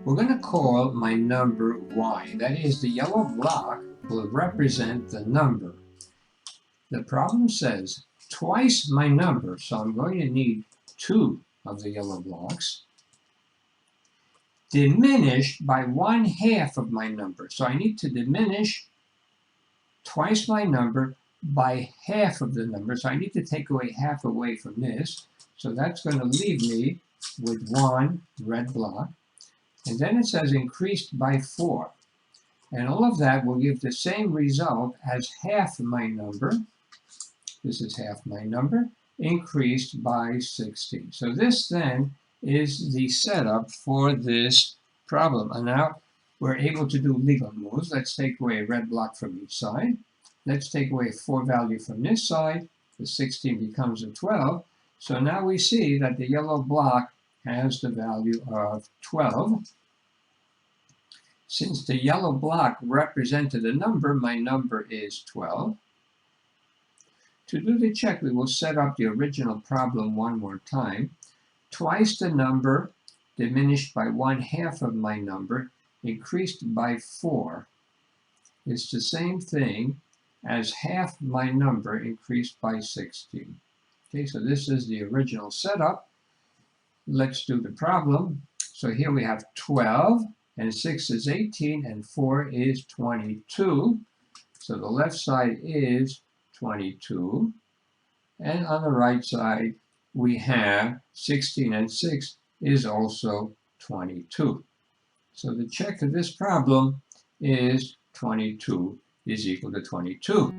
We're going to call my number y. That is, the yellow block will represent the number. The problem says twice my number, so I'm going to need 2 of the yellow blocks, diminished by 1/2 of my number. So I need to diminish twice my number by half of the number. So I need to take away half away from this. So that's going to leave me with 1 red block. And then it says increased by 4. And all of that will give the same result as half my number. This is half my number, increased by 16. So this then is the setup for this problem. And now we're able to do legal moves. Let's take away a red block from each side. Let's take away 4 value from this side. The 16 becomes a 12. So now we see that the yellow block has the value of 12. Since the yellow block represented a number, my number is 12. To do the check, we will set up the original problem one more time. Twice the number, diminished by 1/2 of my number, increased by 4. It's the same thing as half my number increased by 16. Okay, so this is the original setup. Let's do the problem. So here we have 12, and 6 is 18, and 4 is 22. So the left side is 22. And on the right side, we have 16, and 6 is also 22. So the check of this problem is 22 is equal to 22.